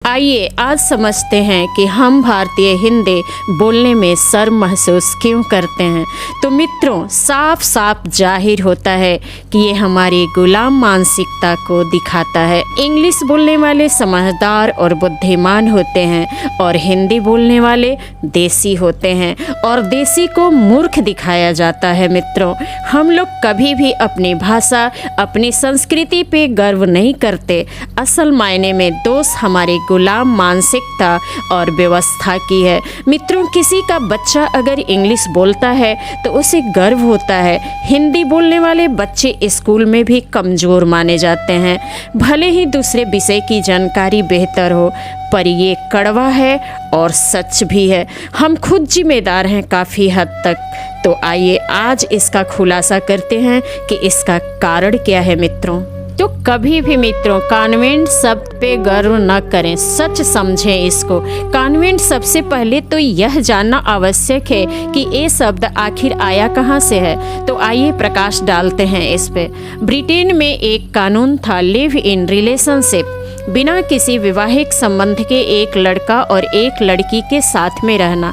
आइए आज समझते हैं कि हम भारतीय हिंदी बोलने में शर्म महसूस क्यों करते हैं। तो मित्रों, साफ साफ जाहिर होता है कि ये हमारी गुलाम मानसिकता को दिखाता है। इंग्लिश बोलने वाले समझदार और बुद्धिमान होते हैं और हिंदी बोलने वाले देसी होते हैं और देसी को मूर्ख दिखाया जाता है। मित्रों, हम लोग कभी भी अपनी भाषा, अपनी संस्कृति पे गर्व नहीं करते। असल मायने में दोष हमारे गुलाम मानसिकता और व्यवस्था की है। मित्रों, किसी का बच्चा अगर इंग्लिश बोलता है तो उसे गर्व होता है। हिंदी बोलने वाले बच्चे स्कूल में भी कमज़ोर माने जाते हैं, भले ही दूसरे विषय की जानकारी बेहतर हो, पर ये कड़वा है और सच भी है। हम खुद जिम्मेदार हैं काफ़ी हद तक। तो आइए आज इसका खुलासा करते हैं कि इसका कारण क्या है। मित्रों, तो कभी भी मित्रों कॉन्वेंट शब्द पे गर्व न करें, सच समझें इसको। कॉन्वेंट सबसे पहले तो यह जानना आवश्यक है कि ये शब्द आखिर आया कहाँ से है। तो आइए प्रकाश डालते हैं इस पे। ब्रिटेन में एक कानून था, लिव इन रिलेशनशिप, बिना किसी वैवाहिक संबंध के एक लड़का और एक लड़की के साथ में रहना।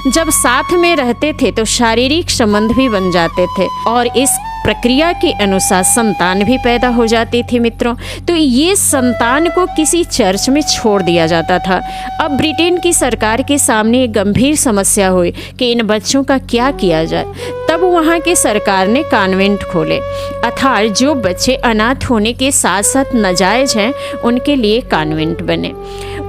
जब साथ में रहते थे तो शारीरिक संबंध भी बन जाते थे और इस प्रक्रिया के अनुसार संतान भी पैदा हो जाती थी। मित्रों, तो ये संतान को किसी चर्च में छोड़ दिया जाता था। अब ब्रिटेन की सरकार के सामने एक गंभीर समस्या हुई कि इन बच्चों का क्या किया जाए। तब वहाँ की सरकार ने कॉन्वेंट खोले, अर्थात जो बच्चे अनाथ होने के साथ साथ नाजायज हैं उनके लिए कॉन्वेंट बने।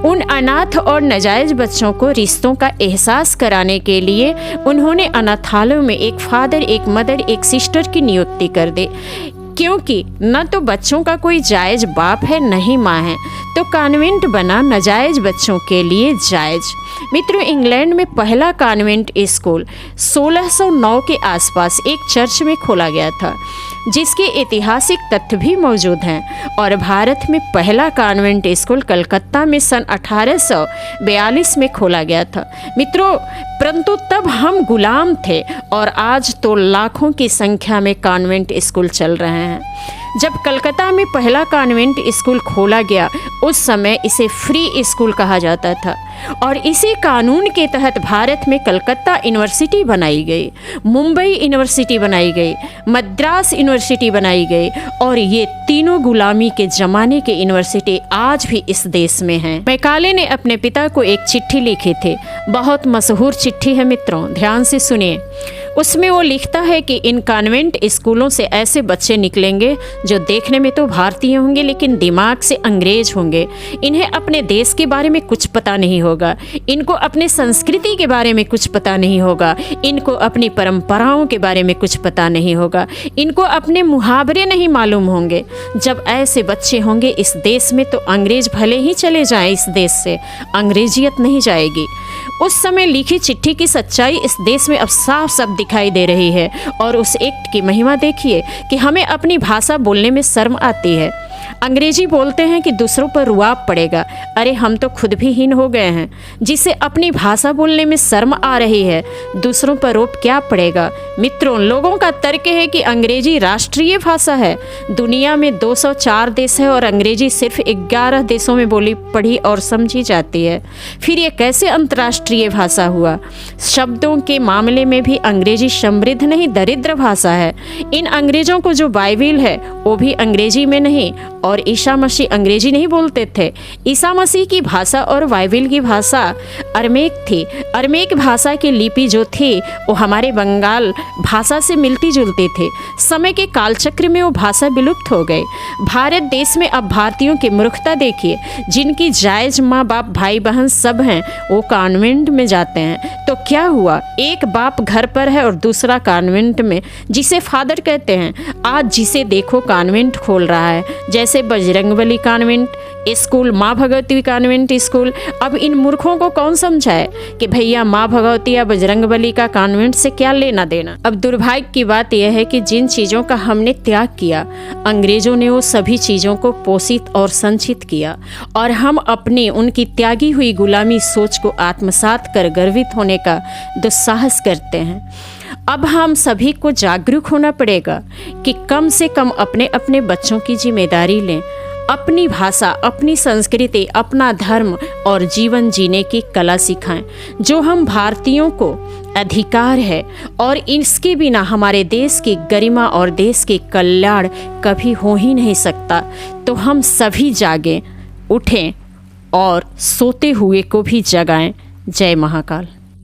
उन अनाथ और नाजायज बच्चों को रिश्तों का एहसास कराने के लिए उन्होंने अनाथालयों में एक फादर, एक मदर, एक सिस्टर की नियुक्ति कर दी, क्योंकि न तो बच्चों का कोई जायज बाप है न ही माँ है। तो कॉन्वेंट बना नाजायज बच्चों के लिए जायज। मित्रों, इंग्लैंड में पहला कॉन्वेंट स्कूल 1609 के आसपास एक चर्च में खोला गया था, जिसके ऐतिहासिक तथ्य भी मौजूद हैं। और भारत में पहला कॉन्वेंट स्कूल कलकत्ता में सन 1842 में खोला गया था। मित्रों, परंतु तब हम गुलाम थे और आज तो लाखों की संख्या में कॉन्वेंट स्कूल चल रहे हैं। जब कलकत्ता में पहला कॉन्वेंट स्कूल खोला गया उस समय इसे फ्री स्कूल कहा जाता था और इसी कानून के तहत भारत में कलकत्ता यूनिवर्सिटी बनाई गई, मुंबई यूनिवर्सिटी बनाई गई, मद्रास यूनिवर्सिटी बनाई गई और ये तीनों गुलामी के ज़माने के यूनिवर्सिटी आज भी इस देश में हैं। मैकाले ने अपने पिता को एक चिट्ठी लिखी थी, बहुत मशहूर चिट्ठी है मित्रों, ध्यान से सुनिए। उसमें वो लिखता है कि इन कॉन्वेंट स्कूलों से ऐसे बच्चे निकलेंगे जो देखने में तो भारतीय होंगे लेकिन दिमाग से अंग्रेज होंगे। इन्हें अपने देश के बारे में कुछ पता नहीं होगा, इनको अपने संस्कृति के बारे में कुछ पता नहीं होगा, इनको अपनी परंपराओं के बारे में कुछ पता नहीं होगा, इनको अपने मुहावरे नहीं मालूम होंगे। जब ऐसे बच्चे होंगे इस देश में तो अंग्रेज भले ही चले जाएं इस देश से, अंग्रेजियत नहीं जाएगी। उस समय लिखी चिट्ठी की सच्चाई इस देश में अब साफ साफ दिखाई दे रही है और उस एक्ट की महिमा देखिए कि हमें अपनी भाषा बोलने में शर्म आती है। अंग्रेजी बोलते हैं कि दूसरों पर रुआब पड़ेगा। अरे हम तो खुद भी हीन हो गए हैं, जिसे अपनी भाषा बोलने में शर्म आ रही है, दूसरों पर रोब क्या पड़ेगा। मित्रों, लोगों का तर्क है कि अंग्रेजी राष्ट्रीय भाषा है। दुनिया में 204 देश है और अंग्रेजी सिर्फ 11 देशों में बोली, पढ़ी और समझी जाती है। फिर ये कैसे अंतर्राष्ट्रीय भाषा हुआ? शब्दों के मामले में भी अंग्रेजी समृद्ध नहीं, दरिद्र भाषा है। इन अंग्रेजों को जो बाइबिल है वो भी अंग्रेजी में नहीं और ईसा मसीह अंग्रेजी नहीं बोलते थे। ईसा मसीह की भाषा और बाइबिल की भाषा अरमेक थी। अरमेक भाषा की लिपि जो थी वो हमारे बंगाल भाषा से मिलती जुलती थी। समय के कालचक्र में वो भाषा विलुप्त हो गई। भारत देश में अब भारतीयों की मूर्खता देखिए, जिनकी जायज माँ बाप भाई बहन सब हैं वो कॉन्वेंट में जाते हैं। तो क्या हुआ? एक बाप घर पर है और दूसरा कॉन्वेंट में, जिसे फादर कहते हैं। आज जिसे देखो कॉन्वेंट खोल रहा है, जैसे बजरंगबली कॉन्वेंट स्कूल, माँ भगवती कॉन्वेंट स्कूल। अब इन मूर्खों को कौन समझाए कि भैया माँ भगवती या बजरंगबली का कॉन्वेंट से क्या लेना देना। अब दुर्भाग्य की बात यह है कि जिन चीज़ों का हमने त्याग किया, अंग्रेजों ने वो सभी चीज़ों को पोषित और संचित किया और हम अपनी उनकी त्यागी हुई गुलामी सोच को आत्मसात कर गर्वित होने का दुस्साहस करते हैं। अब हम सभी को जागरूक होना पड़ेगा कि कम से कम अपने अपने बच्चों की जिम्मेदारी लें। अपनी भाषा, अपनी संस्कृति, अपना धर्म और जीवन जीने की कला सिखाएं, जो हम भारतीयों को अधिकार है और इसके बिना हमारे देश की गरिमा और देश के कल्याण कभी हो ही नहीं सकता। तो हम सभी जागें, उठें और सोते हुए को भी जगाएं। जय महाकाल।